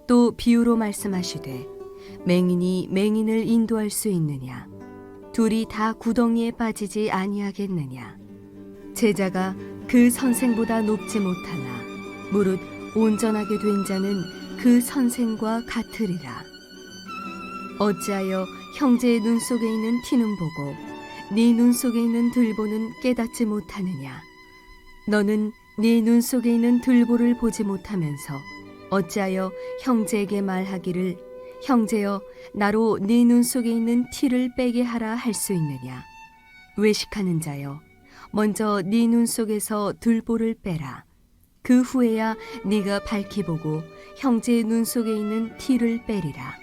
또 비유로 말씀하시되 맹인이 맹인을 인도할 수 있느냐? 둘이 다 구덩이에 빠지지 아니하겠느냐? 제자가 그 선생보다 높지 못하나 무릇 온전하게 된 자는 그 선생과 같으리라. 어찌하여 형제의 눈 속에 있는 티는 보고 네 눈 속에 있는 들보는 깨닫지 못하느냐? 너는 네 눈 속에 있는 들보를 보지 못하면서 어찌하여 형제에게 말하기를 형제여 나로 네 눈 속에 있는 티를 빼게 하라 할 수 있느냐? 외식하는 자여 먼저 네 눈 속에서 들보를 빼라. 그 후에야 네가 밝히 보고 형제의 눈 속에 있는 티를 빼리라.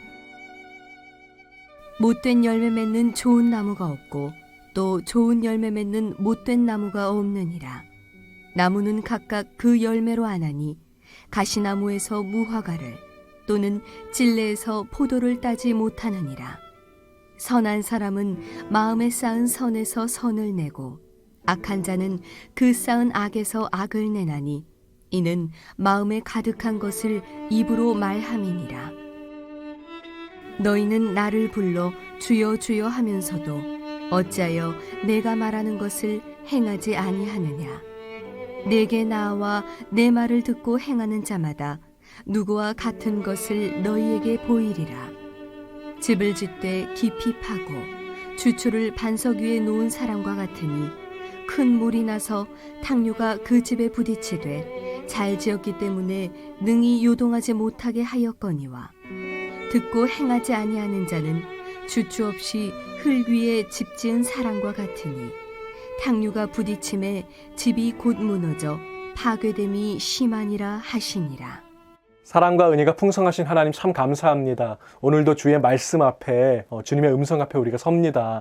못된 열매 맺는 좋은 나무가 없고 또 좋은 열매 맺는 못된 나무가 없느니라. 나무는 각각 그 열매로 아나니 가시나무에서 무화과를 또는 찔레에서 포도를 따지 못하느니라. 선한 사람은 마음에 쌓은 선에서 선을 내고 악한 자는 그 쌓은 악에서 악을 내나니 이는 마음에 가득한 것을 입으로 말함이니라. 너희는 나를 불러 주여 주여 하면서도 어찌하여 내가 말하는 것을 행하지 아니하느냐? 내게 나와 내 말을 듣고 행하는 자마다 누구와 같은 것을 너희에게 보이리라. 집을 짓되 깊이 파고 주초를 반석 위에 놓은 사람과 같으니 큰 물이 나서 탕류가 그 집에 부딪히되 잘 지었기 때문에 능히 요동하지 못하게 하였거니와 듣고 행하지 아니하는 자는 주초 없이 흙 위에 집 지은 사람과 같으니 탕류가 부딪힘에 집이 곧 무너져 파괴됨이 심하니라 하시니라. 사랑과 은혜가 풍성하신 하나님 참 감사합니다. 오늘도 주의 말씀 앞에 주님의 음성 앞에 우리가 섭니다.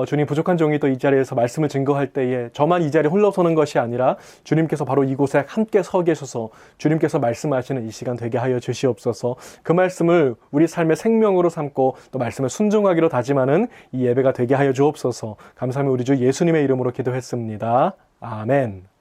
주님 부족한 종이 또 이 자리에서 말씀을 증거할 때에 저만 이 자리에 홀로 서는 것이 아니라 주님께서 바로 이곳에 함께 서 계셔서 주님께서 말씀하시는 이 시간 되게 하여 주시옵소서. 그 말씀을 우리 삶의 생명으로 삼고 또 말씀을 순종하기로 다짐하는 이 예배가 되게 하여 주옵소서. 감사하며 우리 주 예수님의 이름으로 기도했습니다. 아멘.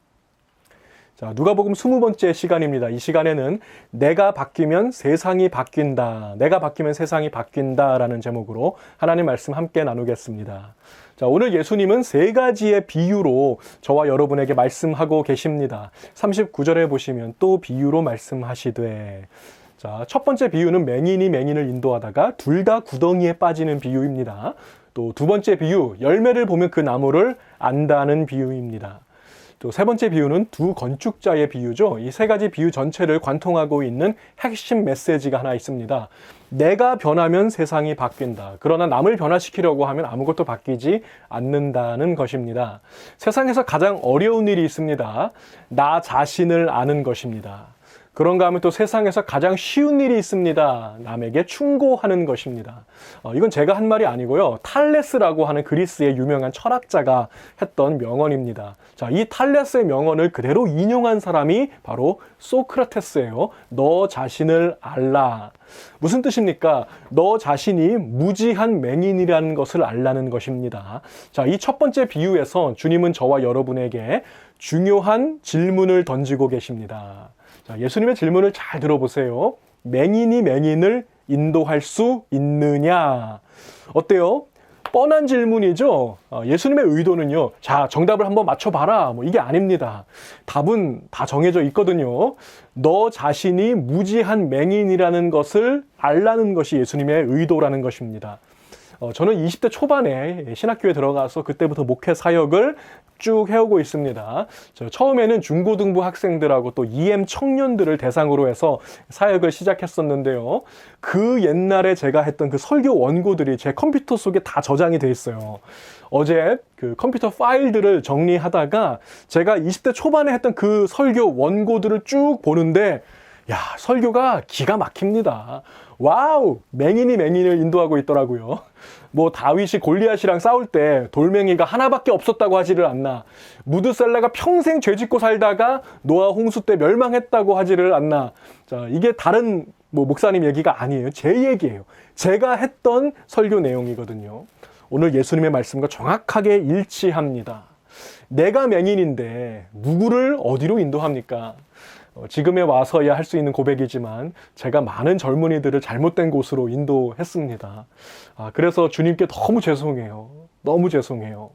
자, 누가복음 20번째 시간입니다. 이 시간에는 내가 바뀌면 세상이 바뀐다. 내가 바뀌면 세상이 바뀐다 라는 제목으로 하나님 말씀 함께 나누겠습니다. 자, 오늘 예수님은 세 가지의 비유로 저와 여러분에게 말씀하고 계십니다. 39절에 보시면 또 비유로 말씀하시되. 자, 첫 번째 비유는 맹인이 맹인을 인도하다가 둘 다 구덩이에 빠지는 비유입니다. 또 두 번째 비유, 열매를 보면 그 나무를 안다는 비유입니다. 또 세 번째 비유는 두 건축자의 비유죠. 이 세 가지 비유 전체를 관통하고 있는 핵심 메시지가 하나 있습니다. 내가 변하면 세상이 바뀐다. 그러나 남을 변화시키려고 하면 아무것도 바뀌지 않는다는 것입니다. 세상에서 가장 어려운 일이 있습니다. 나 자신을 아는 것입니다. 그런가 하면 또 세상에서 가장 쉬운 일이 있습니다. 남에게 충고하는 것입니다. 이건 제가 한 말이 아니고요. 탈레스라고 하는 그리스의 유명한 철학자가 했던 명언입니다. 자, 이 탈레스의 명언을 그대로 인용한 사람이 바로 소크라테스예요. 너 자신을 알라. 무슨 뜻입니까? 너 자신이 무지한 맹인이라는 것을 알라는 것입니다. 자, 이 첫 번째 비유에서 주님은 저와 여러분에게 중요한 질문을 던지고 계십니다. 자, 예수님의 질문을 잘 들어보세요. 맹인이 맹인을 인도할 수 있느냐? 어때요? 뻔한 질문이죠? 예수님의 의도는요. 자, 정답을 한번 맞춰봐라. 이게 아닙니다. 답은 다 정해져 있거든요. 너 자신이 무지한 맹인이라는 것을 알라는 것이 예수님의 의도라는 것입니다. 저는 20대 초반에 신학교에 들어가서 그때부터 목회 사역을 쭉 해오고 있습니다. 처음에는 중고등부 학생들하고 또 EM 청년들을 대상으로 해서 사역을 시작했었는데요. 그 옛날에 제가 했던 그 설교 원고들이 제 컴퓨터 속에 다 저장이 돼 있어요. 어제 그 컴퓨터 파일들을 정리하다가 제가 20대 초반에 했던 그 설교 원고들을 쭉 보는데 야, 설교가 기가 막힙니다. 와우! 맹인이 맹인을 인도하고 있더라고요. 다윗이 골리앗이랑 싸울 때 돌멩이가 하나밖에 없었다고 하지를 않나. 무드셀라가 평생 죄짓고 살다가 노아 홍수 때 멸망했다고 하지를 않나. 자, 이게 다른 목사님 얘기가 아니에요. 제 얘기예요. 제가 했던 설교 내용이거든요. 오늘 예수님의 말씀과 정확하게 일치합니다. 내가 맹인인데 누구를 어디로 인도합니까? 지금에 와서야 할 수 있는 고백이지만 제가 많은 젊은이들을 잘못된 곳으로 인도했습니다. 그래서 주님께 너무 죄송해요. 너무 죄송해요.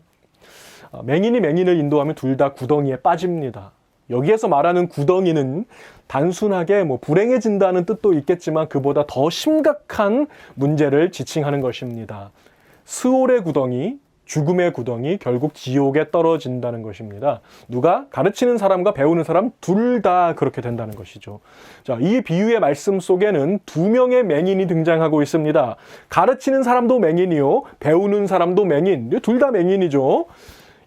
맹인이 맹인을 인도하면 둘 다 구덩이에 빠집니다. 여기에서 말하는 구덩이는 단순하게 불행해진다는 뜻도 있겠지만 그보다 더 심각한 문제를 지칭하는 것입니다. 스올의 구덩이, 죽음의 구덩이, 결국 지옥에 떨어진다는 것입니다. 누가? 가르치는 사람과 배우는 사람 둘 다 그렇게 된다는 것이죠. 자, 이 비유의 말씀 속에는 두 명의 맹인이 등장하고 있습니다. 가르치는 사람도 맹인이요, 배우는 사람도 맹인, 둘 다 맹인이죠.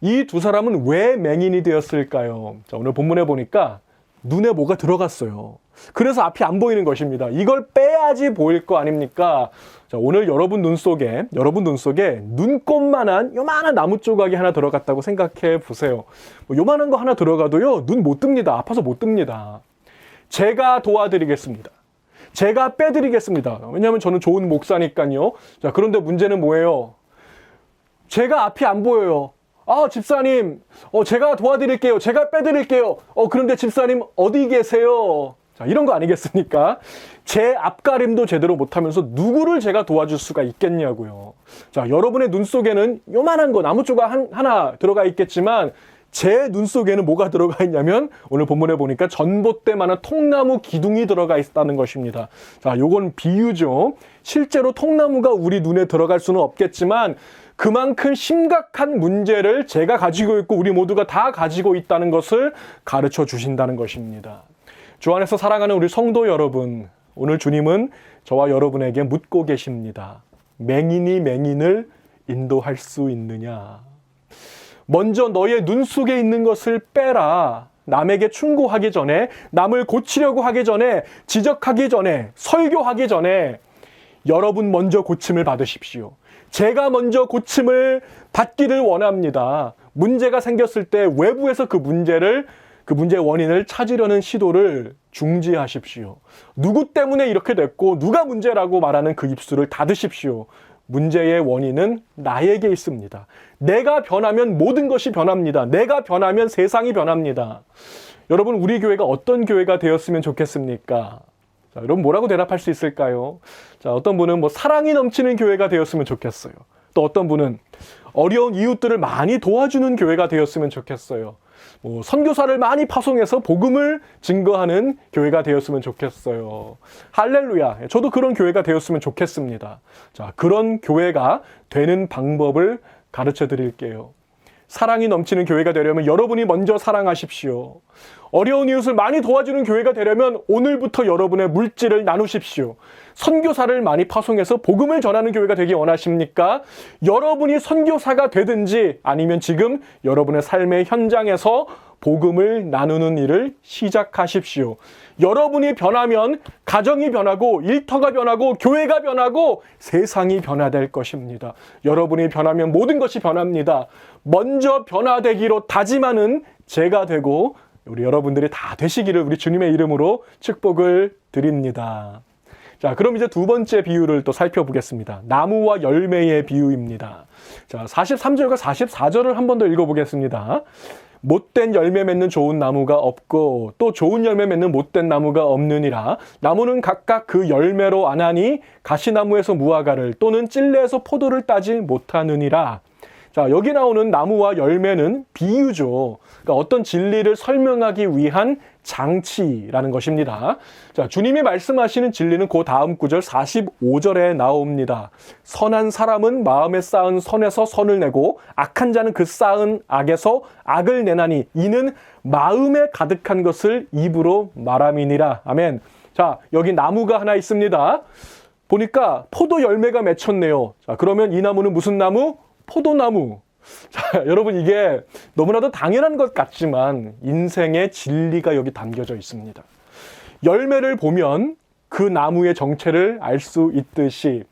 이 두 사람은 왜 맹인이 되었을까요? 자, 오늘 본문에 보니까 눈에 뭐가 들어갔어요. 그래서 앞이 안 보이는 것입니다. 이걸 빼야지 보일 거 아닙니까? 자, 오늘 여러분 눈 속에 눈꼽만한 요만한 나무 조각이 하나 들어갔다고 생각해 보세요. 요만한 거 하나 들어가도요, 눈 못 뜹니다. 아파서 못 뜹니다. 제가 도와드리겠습니다. 제가 빼드리겠습니다. 왜냐하면 저는 좋은 목사니까요. 자, 그런데 문제는 뭐예요? 제가 앞이 안 보여요. 집사님, 제가 도와드릴게요. 제가 빼드릴게요. 그런데 집사님 어디 계세요? 자, 이런 거 아니겠습니까? 제 앞가림도 제대로 못하면서 누구를 제가 도와줄 수가 있겠냐고요. 자, 여러분의 눈 속에는 요만한 거 나무 조각 하나 들어가 있겠지만 제 눈 속에는 뭐가 들어가 있냐면 오늘 본문에 보니까 전봇대만한 통나무 기둥이 들어가 있다는 것입니다. 자, 요건 비유죠. 실제로 통나무가 우리 눈에 들어갈 수는 없겠지만 그만큼 심각한 문제를 제가 가지고 있고 우리 모두가 다 가지고 있다는 것을 가르쳐 주신다는 것입니다. 주 안에서 사랑하는 우리 성도 여러분, 오늘 주님은 저와 여러분에게 묻고 계십니다. 맹인이 맹인을 인도할 수 있느냐? 먼저 너의 눈 속에 있는 것을 빼라. 남에게 충고하기 전에, 남을 고치려고 하기 전에, 지적하기 전에, 설교하기 전에 여러분 먼저 고침을 받으십시오. 제가 먼저 고침을 받기를 원합니다. 문제가 생겼을 때 외부에서 그 문제의 원인을 찾으려는 시도를 중지하십시오. 누구 때문에 이렇게 됐고 누가 문제라고 말하는 그 입술을 닫으십시오. 문제의 원인은 나에게 있습니다. 내가 변하면 모든 것이 변합니다. 내가 변하면 세상이 변합니다. 여러분, 우리 교회가 어떤 교회가 되었으면 좋겠습니까? 자, 여러분 뭐라고 대답할 수 있을까요? 자, 어떤 분은 사랑이 넘치는 교회가 되었으면 좋겠어요. 또 어떤 분은 어려운 이웃들을 많이 도와주는 교회가 되었으면 좋겠어요. 선교사를 많이 파송해서 복음을 증거하는 교회가 되었으면 좋겠어요. 할렐루야. 저도 그런 교회가 되었으면 좋겠습니다. 자, 그런 교회가 되는 방법을 가르쳐 드릴게요. 사랑이 넘치는 교회가 되려면 여러분이 먼저 사랑하십시오. 어려운 이웃을 많이 도와주는 교회가 되려면 오늘부터 여러분의 물질을 나누십시오. 선교사를 많이 파송해서 복음을 전하는 교회가 되기 원하십니까? 여러분이 선교사가 되든지 아니면 지금 여러분의 삶의 현장에서 복음을 나누는 일을 시작하십시오. 여러분이 변하면 가정이 변하고 일터가 변하고 교회가 변하고 세상이 변화될 것입니다. 여러분이 변하면 모든 것이 변합니다. 먼저 변화되기로 다짐하는 제가 되고 우리 여러분들이 다 되시기를 우리 주님의 이름으로 축복을 드립니다. 자, 그럼 이제 두 번째 비유를 또 살펴보겠습니다. 나무와 열매의 비유입니다. 자, 43절과 44절을 한 번 더 읽어보겠습니다. 못된 열매 맺는 좋은 나무가 없고 또 좋은 열매 맺는 못된 나무가 없느니라. 나무는 각각 그 열매로 아나니 가시나무에서 무화과를 또는 찔레에서 포도를 따지 못하느니라. 자, 여기 나오는 나무와 열매는 비유죠. 그러니까 어떤 진리를 설명하기 위한 장치라는 것입니다. 자, 주님이 말씀하시는 진리는 그 다음 구절 45절에 나옵니다. 선한 사람은 마음에 쌓은 선에서 선을 내고 악한 자는 그 쌓은 악에서 악을 내나니 이는 마음에 가득한 것을 입으로 말함이니라. 아멘. 자, 여기 나무가 하나 있습니다. 보니까 포도 열매가 맺혔네요. 자, 그러면 이 나무는 무슨 나무? 포도나무. 자, 여러분 이게 너무나도 당연한 것 같지만 인생의 진리가 여기 담겨져 있습니다. 열매를 보면 그 나무의 정체를 알 수 있듯이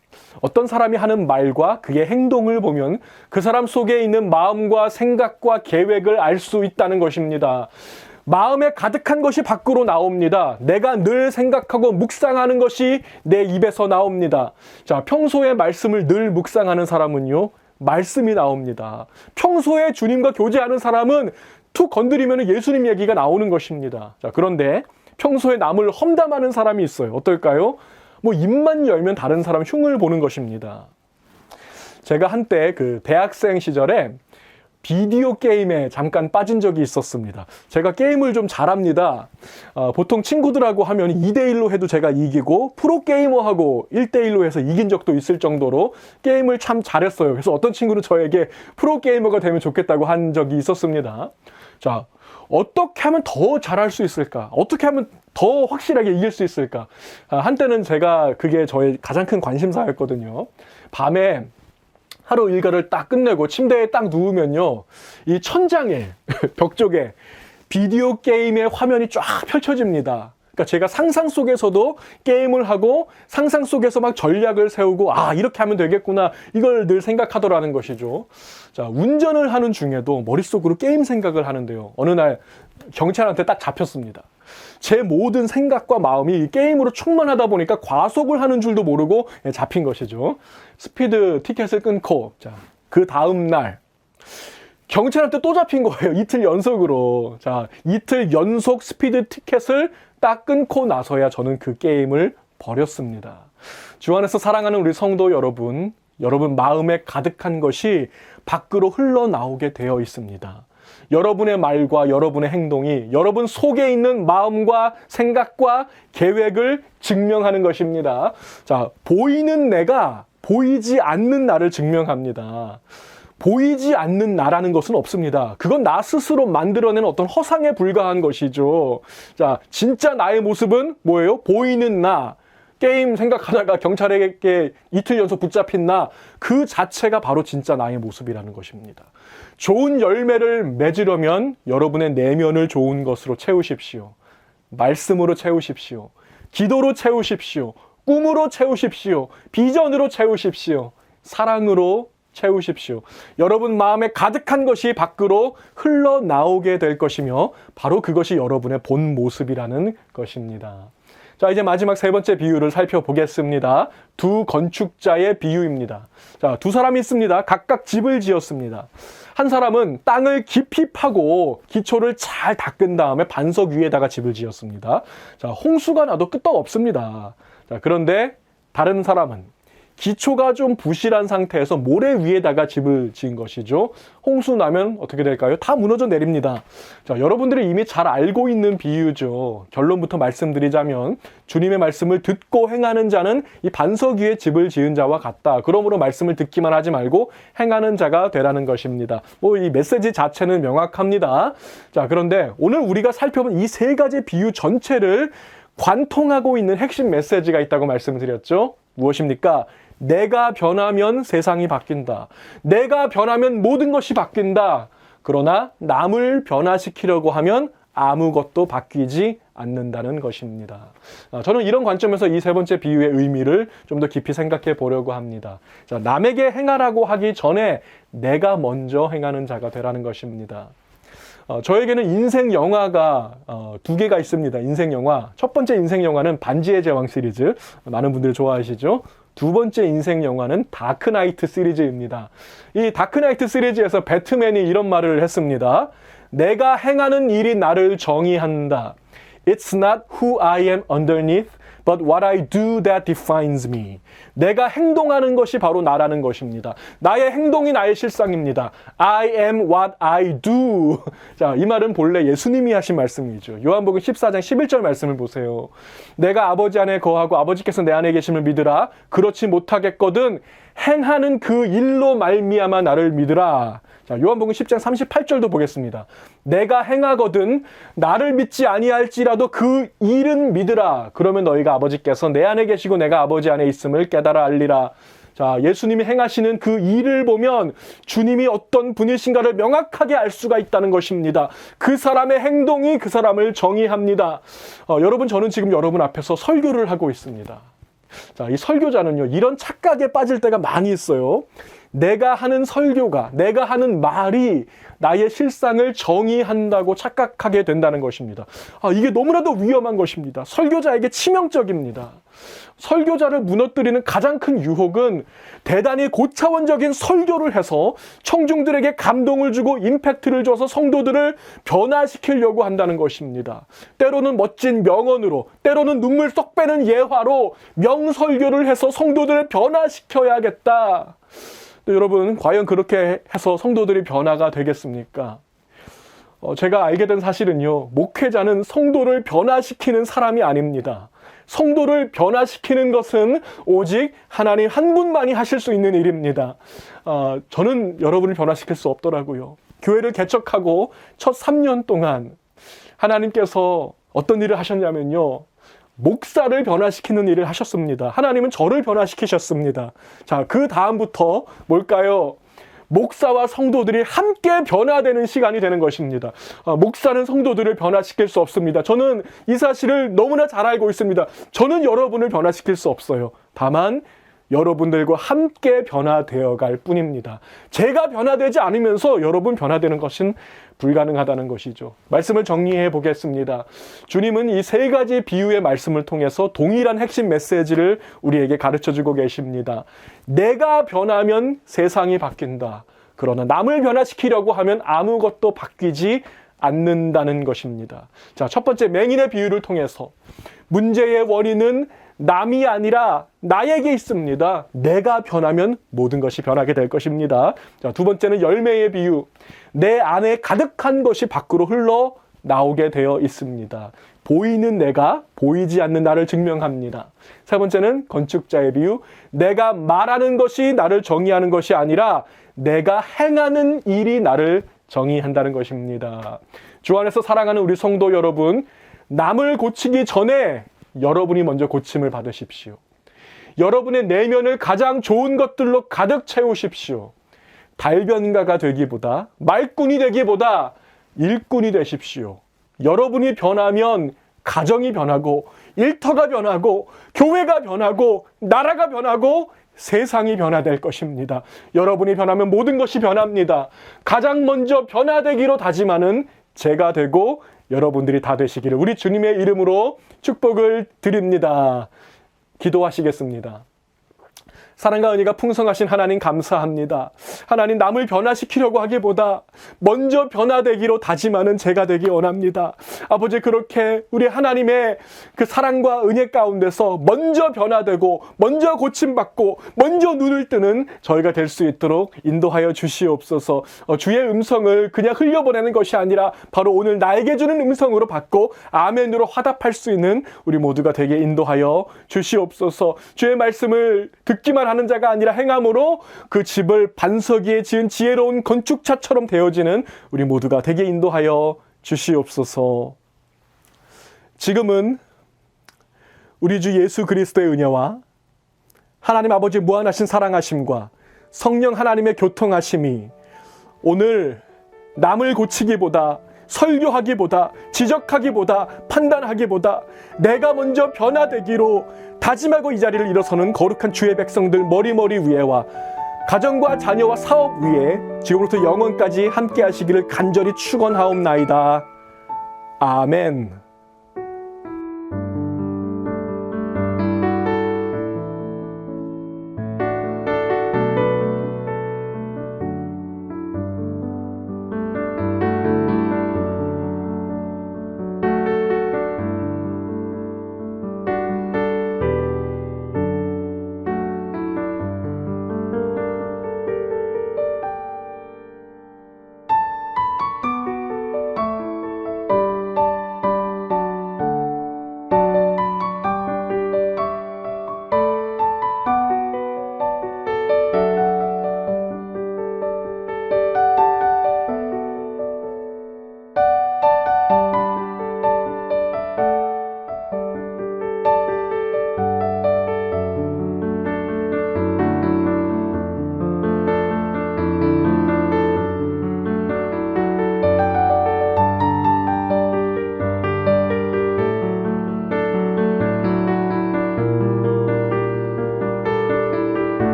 어떤 사람이 하는 말과 그의 행동을 보면 그 사람 속에 있는 마음과 생각과 계획을 알 수 있다는 것입니다. 마음에 가득한 것이 밖으로 나옵니다. 내가 늘 생각하고 묵상하는 것이 내 입에서 나옵니다. 자, 평소에 말씀을 늘 묵상하는 사람은요, 말씀이 나옵니다. 평소에 주님과 교제하는 사람은 툭 건드리면 예수님 얘기가 나오는 것입니다. 자, 그런데 평소에 남을 험담하는 사람이 있어요. 어떨까요? 뭐 입만 열면 다른 사람 흉을 보는 것입니다. 제가 한때 그 대학생 시절에 비디오 게임에 잠깐 빠진 적이 있었습니다. 제가 게임을 좀 잘합니다. 보통 친구들하고 하면 2대1로 해도 제가 이기고 프로게이머하고 1대1로 해서 이긴 적도 있을 정도로 게임을 참 잘했어요. 그래서 어떤 친구는 저에게 프로게이머가 되면 좋겠다고 한 적이 있었습니다. 자, 어떻게 하면 더 잘할 수 있을까? 어떻게 하면 더 확실하게 이길 수 있을까? 한때는 제가 그게 저의 가장 큰 관심사였거든요. 밤에 하루 일과를 딱 끝내고 침대에 딱 누우면요, 이 천장에, 벽 쪽에 비디오 게임의 화면이 쫙 펼쳐집니다. 그러니까 제가 상상 속에서도 게임을 하고 상상 속에서 막 전략을 세우고 이렇게 하면 되겠구나, 이걸 늘 생각하더라는 것이죠. 자, 운전을 하는 중에도 머릿속으로 게임 생각을 하는데요. 어느 날 경찰한테 딱 잡혔습니다. 제 모든 생각과 마음이 게임으로 충만하다 보니까 과속을 하는 줄도 모르고 잡힌 것이죠. 스피드 티켓을 끊고, 자, 그 다음 날 경찰한테 또 잡힌 거예요. 이틀 연속으로. 자, 이틀 연속 스피드 티켓을 딱 끊고 나서야 저는 그 게임을 버렸습니다. 주 안에서 사랑하는 우리 성도 여러분, 여러분 마음에 가득한 것이 밖으로 흘러나오게 되어 있습니다. 여러분의 말과 여러분의 행동이 여러분 속에 있는 마음과 생각과 계획을 증명하는 것입니다. 자, 보이는 내가 보이지 않는 나를 증명합니다. 보이지 않는 나라는 것은 없습니다. 그건 나 스스로 만들어낸 어떤 허상에 불과한 것이죠. 자, 진짜 나의 모습은 뭐예요? 보이는 나. 게임 생각하다가 경찰에게 이틀 연속 붙잡힌 나, 그 자체가 바로 진짜 나의 모습이라는 것입니다. 좋은 열매를 맺으려면 여러분의 내면을 좋은 것으로 채우십시오. 말씀으로 채우십시오. 기도로 채우십시오. 꿈으로 채우십시오. 비전으로 채우십시오. 사랑으로 채우십시오. 여러분 마음에 가득한 것이 밖으로 흘러나오게 될 것이며 바로 그것이 여러분의 본 모습이라는 것입니다. 자, 이제 마지막 세 번째 비유를 살펴보겠습니다. 두 건축자의 비유입니다. 자, 두 사람이 있습니다. 각각 집을 지었습니다. 한 사람은 땅을 깊이 파고 기초를 잘 닦은 다음에 반석 위에다가 집을 지었습니다. 자, 홍수가 나도 끄떡 없습니다. 자, 그런데 다른 사람은 기초가 좀 부실한 상태에서 모래 위에다가 집을 지은 것이죠. 홍수 나면 어떻게 될까요? 다 무너져 내립니다. 자, 여러분들이 이미 잘 알고 있는 비유죠. 결론부터 말씀드리자면 주님의 말씀을 듣고 행하는 자는 이 반석 위에 집을 지은 자와 같다. 그러므로 말씀을 듣기만 하지 말고 행하는 자가 되라는 것입니다. 이 메시지 자체는 명확합니다. 자, 그런데 오늘 우리가 살펴본 이 세 가지 비유 전체를 관통하고 있는 핵심 메시지가 있다고 말씀드렸죠. 무엇입니까? 내가 변하면 세상이 바뀐다. 내가 변하면 모든 것이 바뀐다. 그러나 남을 변화시키려고 하면 아무것도 바뀌지 않는다는 것입니다. 저는 이런 관점에서 이 세 번째 비유의 의미를 좀 더 깊이 생각해 보려고 합니다. 자, 남에게 행하라고 하기 전에 내가 먼저 행하는 자가 되라는 것입니다. 저에게는 인생 영화가 두 개가 있습니다. 인생 영화. 첫 번째 인생 영화는 반지의 제왕 시리즈. 많은 분들 좋아하시죠? 두 번째 인생 영화는 다크나이트 시리즈입니다. 이 다크나이트 시리즈에서 배트맨이 이런 말을 했습니다. 내가 행하는 일이 나를 정의한다. It's not who I am underneath, but what I do that defines me. 내가 행동하는 것이 바로 나라는 것입니다. 나의 행동이 나의 실상입니다. I am what I do. 자, 이 말은 본래 예수님이 하신 말씀이죠. 요한복음 14장 11절 말씀을 보세요. 내가 아버지 안에 거하고 아버지께서 내 안에 계심을 믿으라. 그렇지 못하겠거든 행하는 그 일로 말미암아 나를 믿으라. 자, 요한복음 10장 38절도 보겠습니다. 내가 행하거든 나를 믿지 아니할지라도 그 일은 믿으라. 그러면 너희가 아버지께서 내 안에 계시고 내가 아버지 안에 있음을 깨달아 알리라. 자, 예수님이 행하시는 그 일을 보면 주님이 어떤 분이신가를 명확하게 알 수가 있다는 것입니다. 그 사람의 행동이 그 사람을 정의합니다. 여러분, 저는 지금 여러분 앞에서 설교를 하고 있습니다. 자, 이 설교자는요, 이런 착각에 빠질 때가 많이 있어요. 내가 하는 설교가, 내가 하는 말이 나의 실상을 정의한다고 착각하게 된다는 것입니다. 이게 너무나도 위험한 것입니다. 설교자에게 치명적입니다. 설교자를 무너뜨리는 가장 큰 유혹은 대단히 고차원적인 설교를 해서 청중들에게 감동을 주고 임팩트를 줘서 성도들을 변화시키려고 한다는 것입니다. 때로는 멋진 명언으로, 때로는 눈물 쏙 빼는 예화로 명설교를 해서 성도들을 변화시켜야겠다. 여러분, 과연 그렇게 해서 성도들이 변화가 되겠습니까? 제가 알게 된 사실은요, 목회자는 성도를 변화시키는 사람이 아닙니다. 성도를 변화시키는 것은 오직 하나님 한 분만이 하실 수 있는 일입니다. 저는 여러분을 변화시킬 수 없더라고요. 교회를 개척하고 첫 3년 동안 하나님께서 어떤 일을 하셨냐면요, 목사를 변화시키는 일을 하셨습니다. 하나님은 저를 변화시키셨습니다. 자, 그 다음부터 뭘까요? 목사와 성도들이 함께 변화되는 시간이 되는 것입니다. 목사는 성도들을 변화시킬 수 없습니다. 저는 이 사실을 너무나 잘 알고 있습니다. 저는 여러분을 변화시킬 수 없어요. 다만 여러분들과 함께 변화되어 갈 뿐입니다. 제가 변화되지 않으면서 여러분 변화되는 것은 불가능하다는 것이죠. 말씀을 정리해 보겠습니다. 주님은 이 세 가지 비유의 말씀을 통해서 동일한 핵심 메시지를 우리에게 가르쳐 주고 계십니다. 내가 변하면 세상이 바뀐다. 그러나 남을 변화시키려고 하면 아무것도 바뀌지 않는다는 것입니다. 자, 첫 번째 맹인의 비유를 통해서 문제의 원인은 남이 아니라 나에게 있습니다. 내가 변하면 모든 것이 변하게 될 것입니다. 자, 두 번째는 열매의 비유. 내 안에 가득한 것이 밖으로 흘러 나오게 되어 있습니다. 보이는 내가 보이지 않는 나를 증명합니다. 세 번째는 건축자의 비유. 내가 말하는 것이 나를 정의하는 것이 아니라 내가 행하는 일이 나를 정의한다는 것입니다. 주 안에서 사랑하는 우리 성도 여러분, 남을 고치기 전에 여러분이 먼저 고침을 받으십시오. 여러분의 내면을 가장 좋은 것들로 가득 채우십시오. 달변가가 되기보다, 말꾼이 되기보다 일꾼이 되십시오. 여러분이 변하면 가정이 변하고, 일터가 변하고, 교회가 변하고, 나라가 변하고, 세상이 변화될 것입니다. 여러분이 변하면 모든 것이 변합니다. 가장 먼저 변화되기로 다짐하는 제가 되고 여러분들이 다 되시기를 우리 주님의 이름으로 축복을 드립니다. 기도하시겠습니다. 사랑과 은혜가 풍성하신 하나님 감사합니다. 하나님, 남을 변화시키려고 하기보다 먼저 변화되기로 다짐하는 제가 되기 원합니다. 아버지, 그렇게 우리 하나님의 그 사랑과 은혜 가운데서 먼저 변화되고 먼저 고침받고 먼저 눈을 뜨는 저희가 될 수 있도록 인도하여 주시옵소서. 주의 음성을 그냥 흘려보내는 것이 아니라 바로 오늘 나에게 주는 음성으로 받고 아멘으로 화답할 수 있는 우리 모두가 되게 인도하여 주시옵소서. 주의 말씀을 듣기만 하는 자가 아니라 행함으로 그 집을 반석 위에 지은 지혜로운 건축자처럼 되어지는 우리 모두가 되게 인도하여 주시옵소서. 지금은 우리 주 예수 그리스도의 은혜와 하나님 아버지 무한하신 사랑하심과 성령 하나님의 교통하심이 오늘 남을 고치기보다, 설교하기보다, 지적하기보다, 판단하기보다 내가 먼저 변화되기로 다짐하고 이 자리를 일어서는 거룩한 주의 백성들 머리머리 위에와 가정과 자녀와 사업 위에 지금부터 영원까지 함께 하시기를 간절히 축원하옵나이다. 아멘.